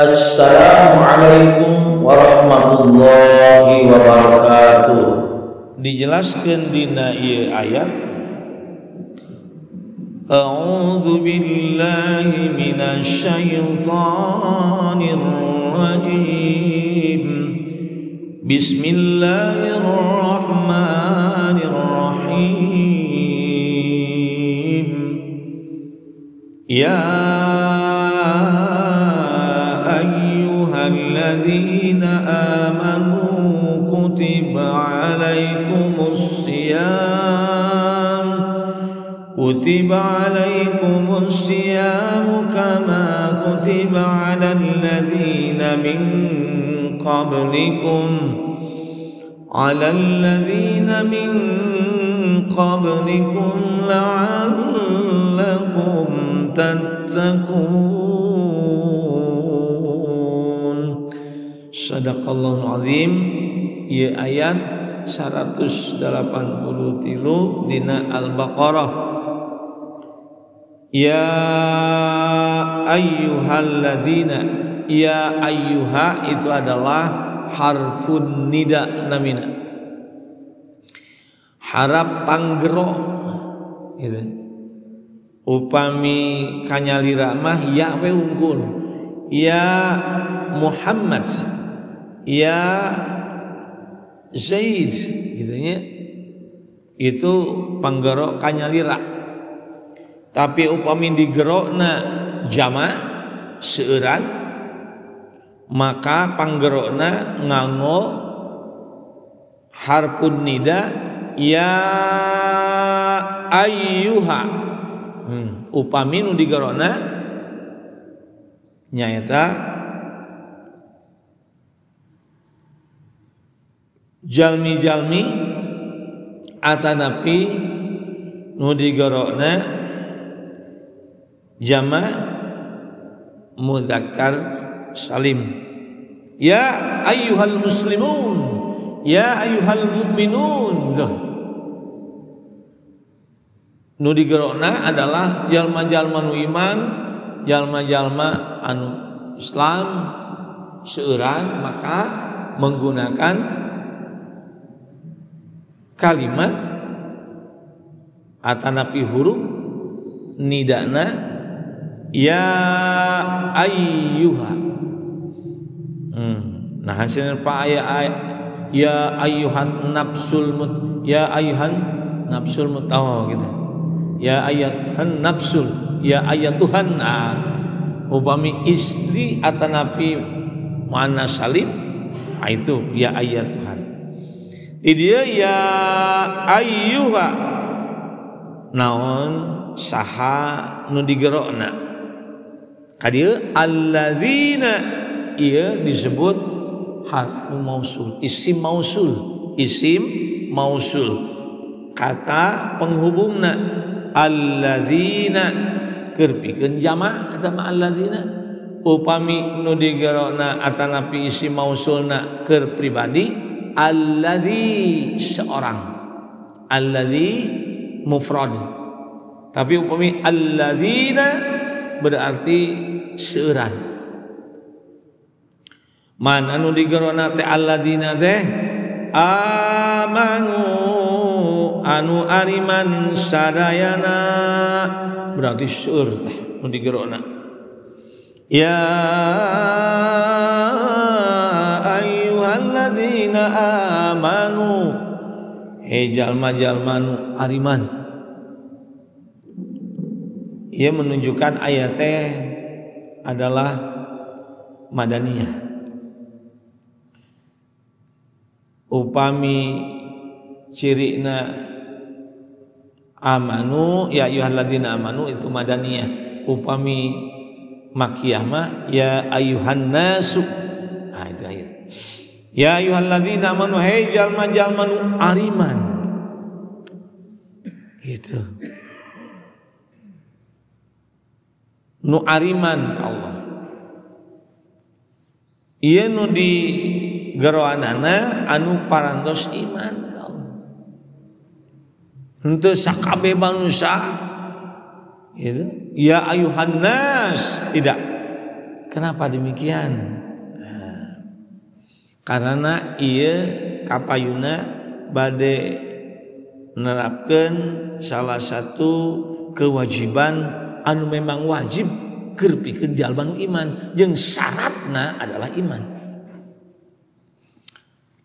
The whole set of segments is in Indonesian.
Assalamualaikum warahmatullahi wabarakatuh. Dijelaskan dina ieu ayat, A'udzu billahi minasy syaithanir rajim. Bismillahirrahmanirrahim. Ya ayyuhalladzina amanu kutiba alaikumus siyam kama kutiba alal ladzina min qablikum la'allakum tattaqun. Sadaqallahul azim. Ieu ayat 183 dina Al-Baqarah. Ya ayyuhalladzina, ya ayyuha itu adalah harfun nida namina, harap panggero gitu. Upami kanyalira mah ya we unggul, ya Muhammad, ya Zaid gitunya, itu panggero kanyalira. Tapi upami digerokna jama seueuran, maka panggerokna nganggo harfun nida ya ayyuha. Upami nu digerokna nyaeta jalmi-jalmi atanapi nu digerokna jama mudzakkar salim. Ya ayyuhal muslimun, ya ayyuhal mu'minun. Nu digerokna adalah jalma-jalma nu iman, jalma-jalma anu Islam seueuran, maka menggunakan kalimat atanapi huruf nidana ya ayyuha. Nah hasilnya pak ayat ya ayyuhan nafsul ya ayyuhan nafsul mutawa gitu. Ya ayatuhan nafsul, ya ayatuhan. Upami istri atanapi muannas salim, itu ya ayatuhan. Dia ya ayyuha naon saha nu digerokna. Kadieu alladzina ieu disebut harfu mausul, isim mausul, kata penghubungna alladzina keur pikeun jama' eta mah alladzina. Upami nu digerokna atanapi isim mausulna keur pribadi alladzi seorang, alladzi mufrad. Tapi upami alladzina berarti seueuran. Man anu digerona teh alladzina teh amanu anu ariman sadayana, berarti seueur teh nu digerona. Ya ayyuhalladzina amanu, he jalma-jalma nu ariman. Ia menunjukkan ayatnya adalah madaniyah. Upami cirina amanu ya ayyuhalladzina amanu itu madaniyah. Upami makiyah mah ya ayyuhan nasu. Itu ayat. Ya ayyuhalladzina amanu, hey jalma-jalma nu ariman. Gitu. Nu ariman Allah. Ieu nu di geroanana anu parantos iman ka Allah. Henteu sakabeh manusia gitu. Ya ayuhan nas, tidak. Kenapa demikian? Karena ieu kapayuna bade nerapkeun salah satu kewajiban anu memang wajib keur pikeun jalma nu iman, jeung syaratna adalah iman.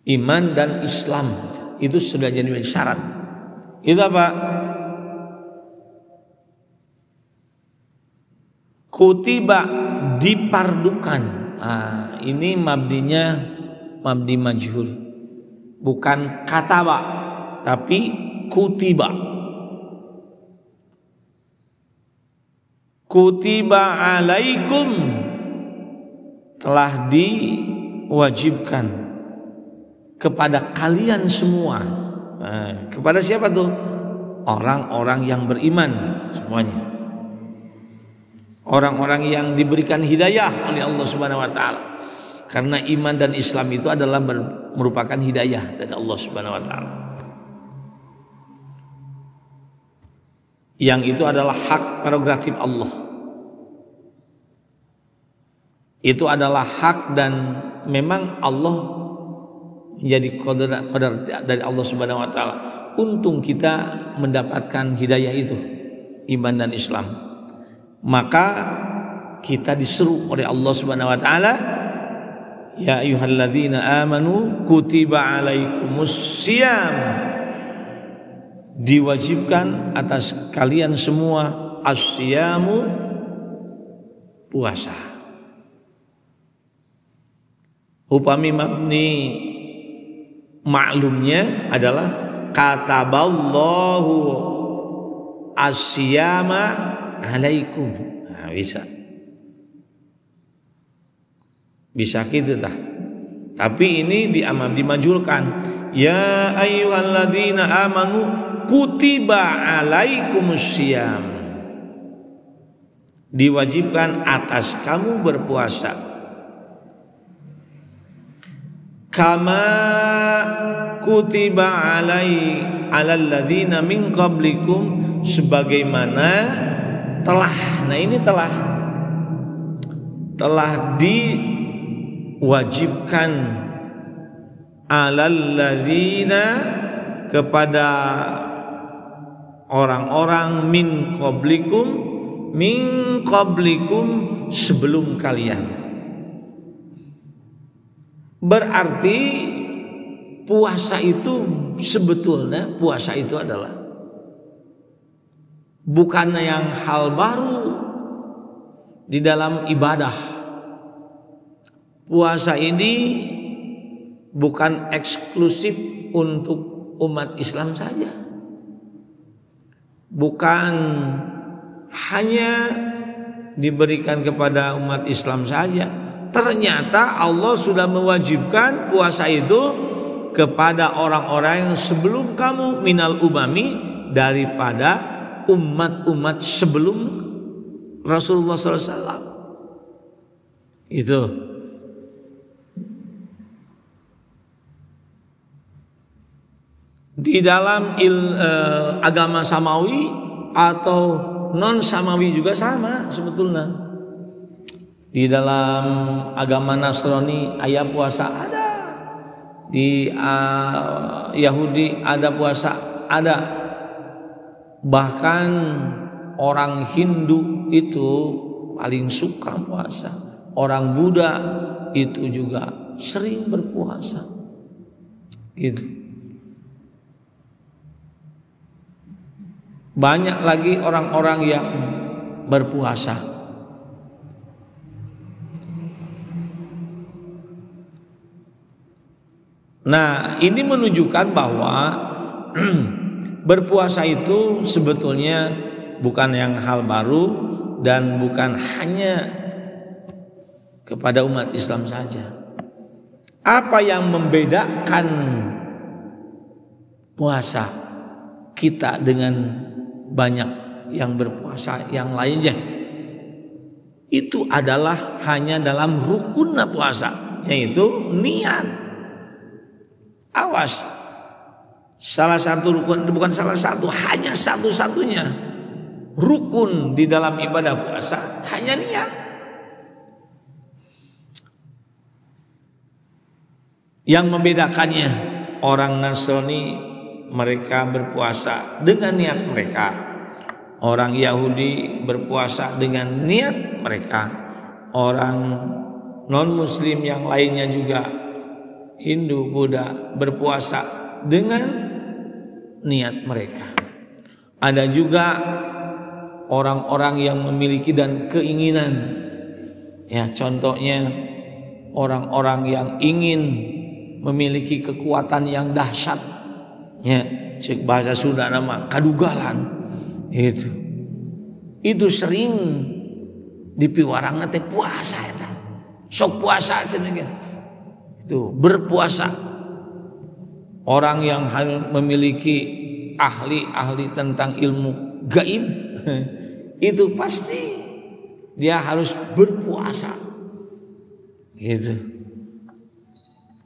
Iman dan Islam itu sudah jadi syarat. Itu apa? Kutiba, dipardukan. Ini mabdinya mabdi majhul, bukan kataba, tapi kutiba. Kutiba alaikum, telah diwajibkan kepada kalian semua. Kepada siapa tuh? Orang-orang yang beriman semuanya. Orang-orang yang diberikan hidayah oleh Allah Subhanahu wa taala. Karena iman dan Islam itu adalah merupakan hidayah dari Allah Subhanahu wa taala. Yang itu adalah hak prerogatif Allah. Itu adalah hak dan memang Allah menjadi qadar dari Allah Subhanahu wa taala. Untung kita mendapatkan hidayah itu, iman dan Islam. Maka kita disuruh oleh Allah Subhanahu wa taala, ya ayyuhalladzina amanu kutiba alaikumussyam, diwajibkan atas kalian semua as-syamu, puasa. Upami mabni maklumnya adalah kataballahu as-syama alaikum. Bisa gitu tah. Tapi ini dimajulkan, ya ayyuhalladzina amanu kutiba alaikumussyam, diwajibkan atas kamu berpuasa. Kama kutiba alal ladzina min qablikum, sebagaimana telah, nah ini telah diwajibkan alal ladzina, kepada orang-orang min qablikum sebelum kalian. Berarti puasa itu sebetulnya adalah bukan yang hal baru di dalam ibadah. Puasa ini bukan eksklusif untuk umat Islam saja. Bukan hanya diberikan kepada umat Islam saja. Ternyata Allah sudah mewajibkan puasa itu kepada orang-orang yang sebelum kamu, minal umami, daripada umat-umat sebelum Rasulullah SAW. Itu di dalam agama samawi atau non samawi juga sama sebetulnya. Di dalam agama Nasrani ayat puasa ada, di Yahudi ada puasa ada, bahkan orang Hindu itu paling suka puasa, orang Buddha itu juga sering berpuasa, gitu. Banyak lagi orang-orang yang berpuasa. Nah, ini menunjukkan bahwa berpuasa itu sebetulnya bukan yang hal baru dan bukan hanya kepada umat Islam saja. Apa yang membedakan puasa kita dengan banyak yang berpuasa yang lainnya, itu adalah hanya dalam rukunna puasa, yaitu niat. Awas, salah satu rukun, bukan salah satu, hanya satu-satunya rukun di dalam ibadah puasa hanya niat. Yang membedakannya, orang Nasrani mereka berpuasa dengan niat mereka, orang Yahudi berpuasa dengan niat mereka, orang non-muslim yang lainnya juga Hindu, Buddha berpuasa dengan niat mereka. Ada juga orang-orang yang memiliki dan keinginan, ya contohnya orang-orang yang ingin memiliki kekuatan yang dahsyat, ya cek bahasa Sunda nama kadugalan, itu sering dipiwarang teh puasa eta. Sok puasa cenah itu berpuasa. Orang yang memiliki ahli-ahli tentang ilmu gaib itu pasti dia harus berpuasa. Gitu.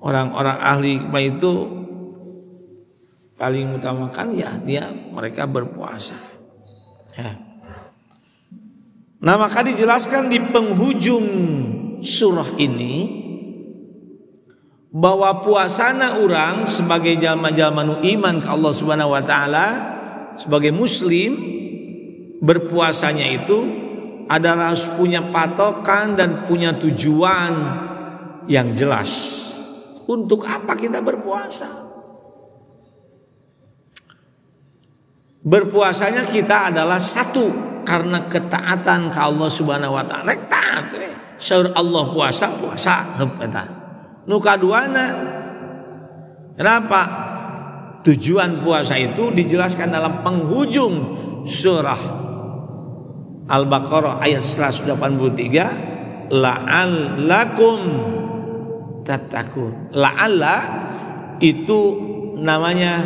Orang-orang ahli itu paling utamakan ya mereka berpuasa. Ya. Nah, maka dijelaskan di penghujung surah ini bahwa puasana orang sebagai jalma-jalma nu iman ke Allah Subhanahu wa taala, sebagai muslim, berpuasanya itu adalah harus punya patokan dan punya tujuan yang jelas. Untuk apa kita berpuasa? Berpuasanya kita adalah satu karena ketaatan ke Allah Subhanahu wa taala. Taat saur Allah puasa eta. Nu kaduana, kenapa? Tujuan puasa itu dijelaskan dalam penghujung surah Al-Baqarah ayat 183, la'allakum tattaqun. La'alla itu namanya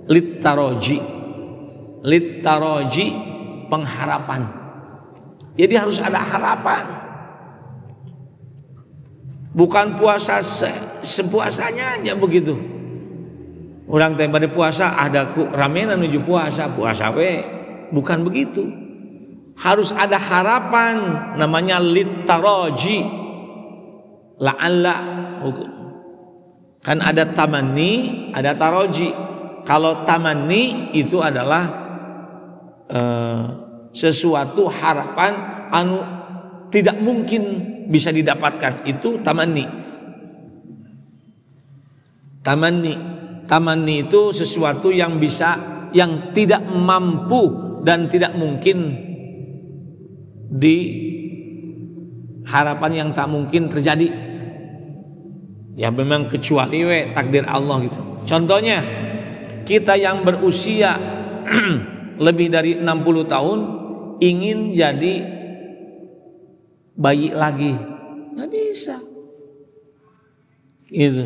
littaraji, pengharapan. Jadi harus ada harapan. Bukan puasa sepuasanya aja begitu. Orang teh bade puasa ada ramena nuju puasa we. Bukan begitu. Harus ada harapan, namanya litaraji. La'alla. Kan ada tamanni, ada taraji. Kalau tamanni itu adalah sesuatu harapan anu tidak mungkin bisa didapatkan, itu tamanni. Tamanni itu sesuatu yang yang tidak mampu dan tidak mungkin di harapan yang tak mungkin terjadi. Ya memang kecuali takdir Allah gitu. Contohnya kita yang berusia lebih dari 60 tahun ingin jadi bayi lagi, nggak bisa. Itu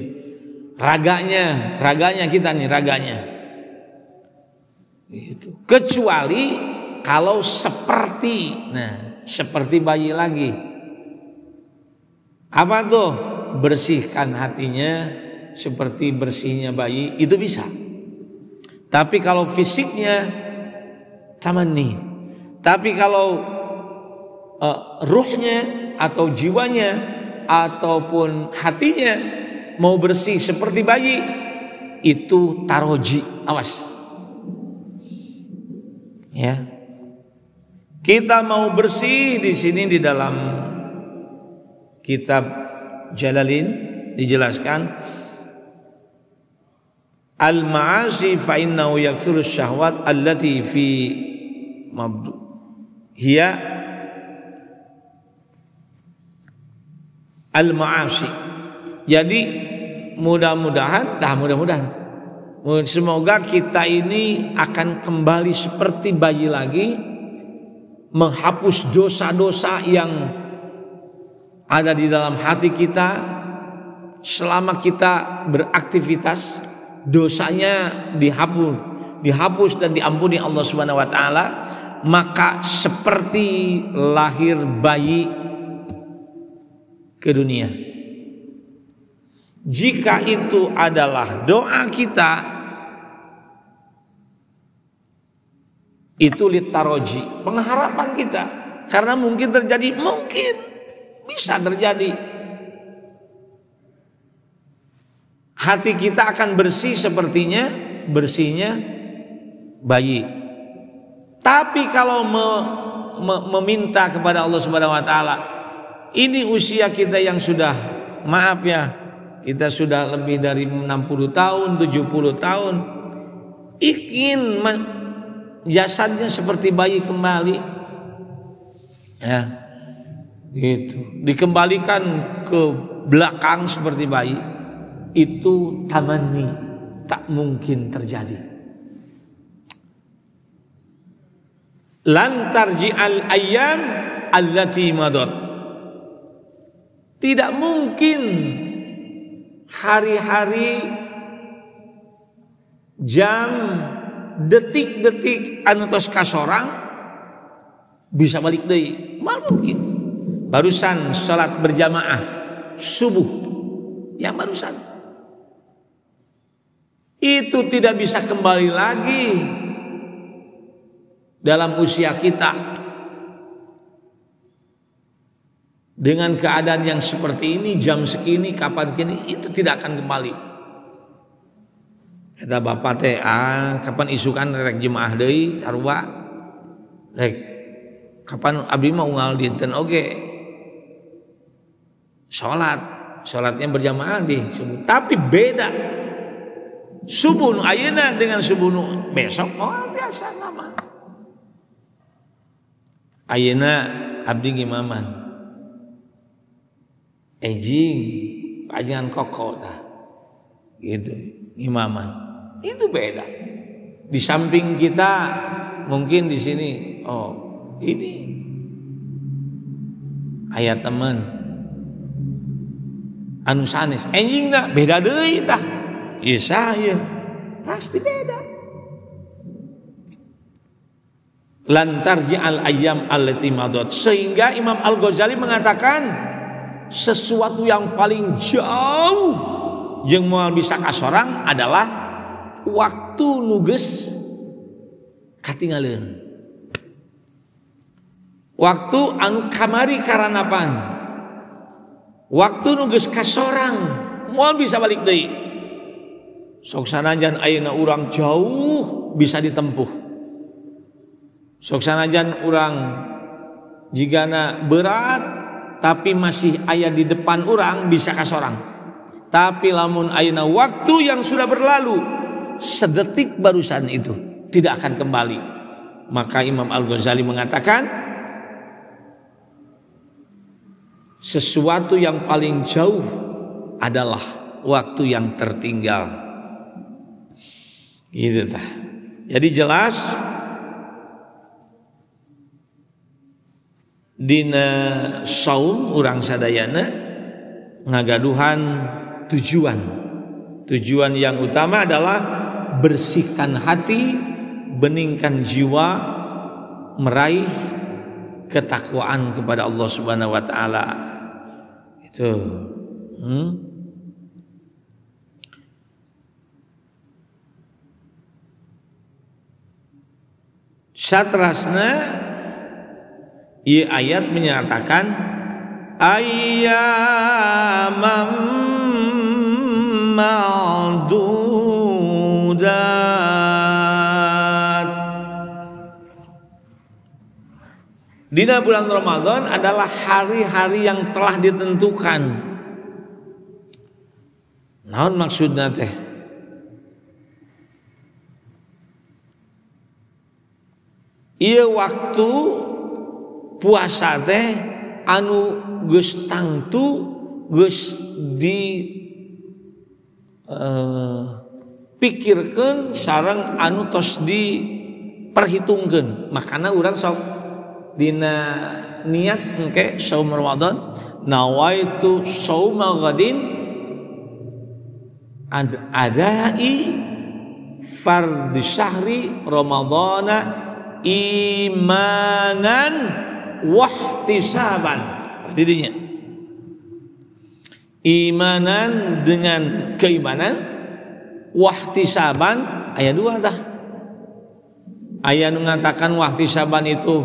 raganya kita nih raganya. Itu kecuali kalau seperti bayi lagi. Apa tuh? Bersihkan hatinya seperti bersihnya bayi, itu bisa. Tapi kalau fisiknya tamanni. Tapi kalau ruhnya atau jiwanya ataupun hatinya mau bersih seperti bayi, itu taroji. Awas ya, kita mau bersih. Di sini di dalam kitab Jalalain dijelaskan al-ma'asi fa innahu yaksuru syahwat allati fi mabdu hiya al-ma'asi. Jadi mudah-mudahan semoga kita ini akan kembali seperti bayi lagi, menghapus dosa-dosa yang ada di dalam hati kita. Selama kita beraktivitas, dosanya dihapus dan diampuni Allah Subhanahu wa taala, maka seperti lahir bayi ke dunia. Jika itu adalah doa kita, itu litaroji, pengharapan kita, karena mungkin terjadi, mungkin bisa terjadi. hati kita akan bersih sepertinya bersihnya bayi. Tapi kalau meminta kepada Allah Subhanahu wa taala, ini usia kita yang sudah, maaf ya, kita sudah lebih dari 60 tahun, 70 tahun, ingin jasadnya seperti bayi kembali, ya, gitu, dikembalikan ke belakang seperti bayi, itu tamanni, tak mungkin terjadi. Lan tarji'al ayyam allati madad. Tidak mungkin hari-hari, jam, detik-detik anu tos kasorang bisa balik deui. Mal mungkin. Barusan salat berjamaah subuh yang barusan itu tidak bisa kembali lagi dalam usia kita. Dengan keadaan yang seperti ini, jam segini, kapan gini, itu tidak akan kembali. Kata bapak teh, kapan isukan rek jemaah deui sarua, rek kapan abdi mah unggal dinten oge salatnya berjamaah di subuh. Tapi beda subuh nu ayeuna dengan subuh nu besok biasa sama. Ayeuna abdi gimaman ejing pajangan koko tah gitu imaman, itu beda. Di samping kita mungkin di sini, ini ayat teman anu sanes ejingna beda deui tah, ieu saha pasti beda. Lan tarji'al ayyam allati madad. Sehingga Imam Al-Ghazali mengatakan sesuatu yang paling jauh jeung moal bisa kasorang adalah waktu nuges katinggalieun. Waktu anu kamari karanapan, waktu nuges kasorang moal bisa balik deui. Sok sanajan ayeuna urang jauh bisa ditempuh, sok sanajan urang jigana berat tapi masih aya di depan urang bisa kasorang. Tapi lamun ayeuna waktu yang sudah berlalu sedetik barusan itu tidak akan kembali. Maka Imam Al-Ghazali mengatakan sesuatu yang paling jauh adalah waktu yang tertinggal. Gitu tah. Jadi jelas dina saum urang sadayana ngagaduhan tujuan yang utama adalah bersihkan hati, beningkan jiwa, meraih ketakwaan kepada Allah Subhanahu wa taala. Itu. Satrasna ieu ayat menyatakan ayyamam ma'dudat. Dina bulan Ramadan adalah hari-hari yang telah ditentukan. Naon maksudna teh? Ieu waktu puasa teh anu geus tangtu geus di pikirkeun sareng anu tos diperhitungkeun. Makana urang sok dina niat engke saum Ramadan nawaitu sauma ghadin adai fardhi syahri ramadhana imanan wahtisaban. Artinya imanan dengan keimanan, wahtisaban aya dua dah. Aya nu ngatakan wahtisaban itu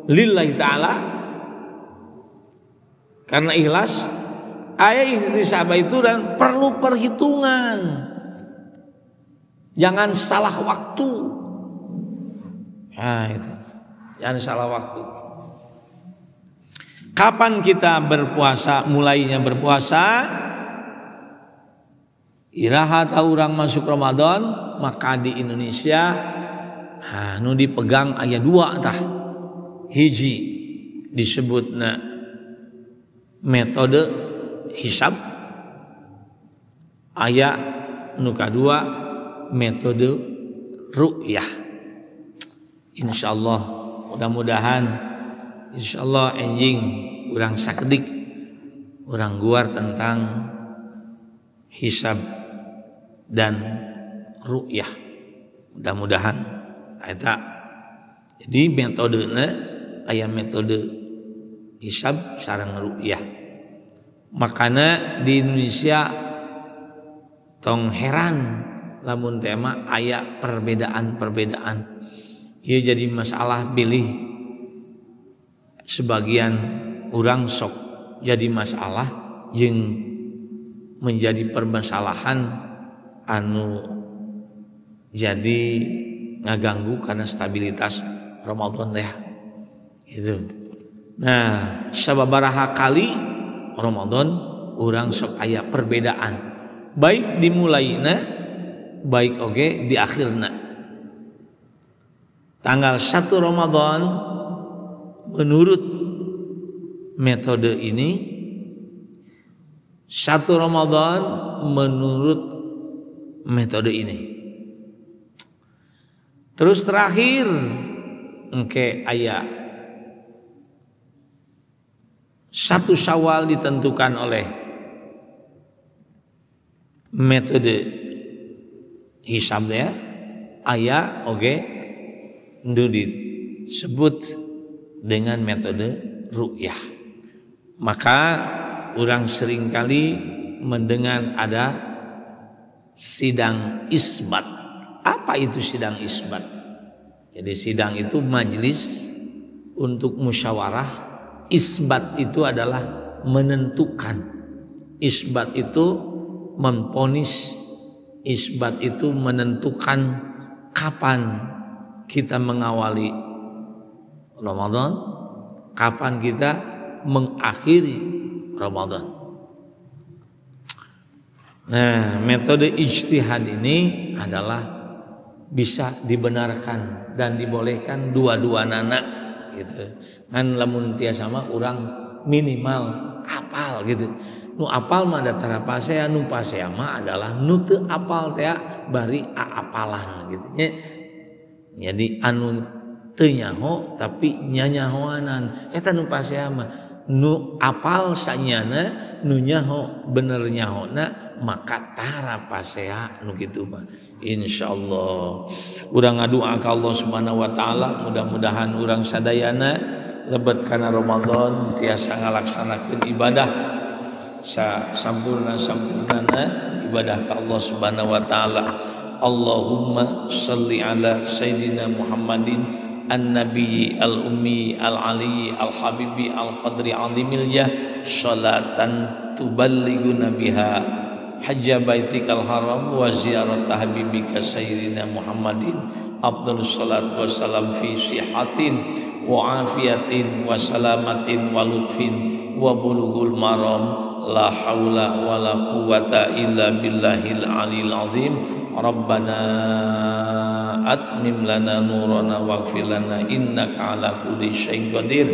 lillahi ta'ala karena ikhlas, Ayat ihtisab itu dan perlu perhitungan. Jangan salah waktu. Nah itu. Jangan salah waktu. Kapan kita berpuasa? Mulainya berpuasa iraha orang masuk Ramadan, maka di Indonesia nu dipegang aya 2 tah. Hiji disebutna metode hisab, aya nu kadua metode ru'yah. Insyaallah mudah-mudahan insyaallah enjing urang sakedik urang guar tentang hisab dan ru'yah. Mudah-mudahan eta. Jadi metodena aya metode hisab sareng ru'yah. Makana di Indonesia tong heran lamun tema aya perbedaan-perbedaan. Ieu jadi masalah pilih sebagian orang sok jadi masalah jeung menjadi permasalahan anu jadi ngaganggu karena stabilitas Ramadan teh itu. Nah, sababaraha kali Ramadan orang sok aya perbedaan baik dimulaina baik oge di akhirna. Tanggal 1 Ramadan menurut metode ini 1 Ramadan menurut metode ini. Terus terakhir engke aya 1 Syawal ditentukan oleh metode hisab ya. Aya oge nu disebut dengan metode ru'yah. Maka orang seringkali mendengar ada sidang isbat. Apa itu sidang isbat? Jadi sidang itu majelis untuk musyawarah. Isbat itu adalah menentukan. Isbat itu memponis. Isbat itu menentukan kapan kita mengawali Ramadan, kapan kita mengakhiri Ramadan. Nah, metode ijtihad ini adalah bisa dibenarkan dan dibolehkan dua-duanana gitu. Kan lamun tiasa mah urang minimal apal gitu. Nu apal mah datara pasea, nu pasea mah adalah nu teu apal teh bari aapalan gitu nya. Jadi anu teu nyaho tapi nyanyahoanan eta nu pasea mah nu apal sanyana nu nyaho bener nyahona maka tara pasea nu kitu mah insyaallah. Urang ngadua ka Allah Subhanahu wa taala mudah-mudahan urang sadayana lebet kana Ramadan tiasa ngalaksanakeun ibadah sampurna-sampurnana ibadah ka Allah Subhanahu wa taala. Allahumma salli ala Sayyidina Muhammadin an-nabiyyi al-ummi al-ali al-habibi al-qadri azimil jah salatan tuballighuna biha hajja baitikal haram wa ziyarata habibika Sayyidina Muhammadin afdhalus salatu wassalam fi sihatin wa afiyatin wa salamatin wa lutfin wa bulughul maram la haula wala quwata illa billahil alil azim. Rabbana atmim lana nurana waghfir lana innaka ala kulli syai'in qadir.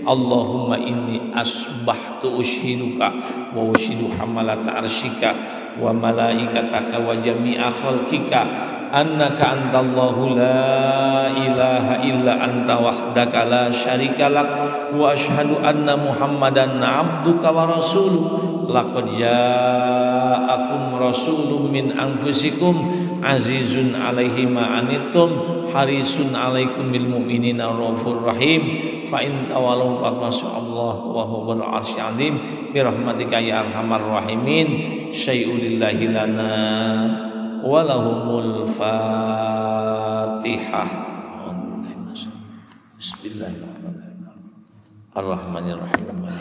Allahumma inni asbahtu ushiduka wa ushidu hamalata arsyika wa malaikataka wa jami'a khalqika annaka antallahu la ilaha illa anta wahdaka la syarika lak wa ashhadu anna muhammadan abduka wa rasuluh. Laqad ja'akum rasulun min anfusikum azizun alaihi ma anittum harisun alaikum bil mu'minina raufur rahim. Fa in tawallaw faqul Allah wa huwal arsy azim bi rahmatika ya arhamar rahimin. Syai'ulillahi lana wa lahumul fatihah. Bismillahirrahmanirrahim. Ar-Rahmanir Rahim.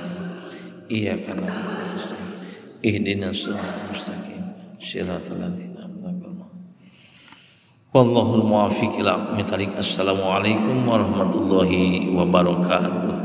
Iyyaka na'budu wa iyyaka nasta'in. ihdinas siratal mustaqim siratal ladzina an'amta alaihim. Wallahul muwaffiq ila aqwamit thoriq. Assalamualaikum warahmatullahi wabarakatuh.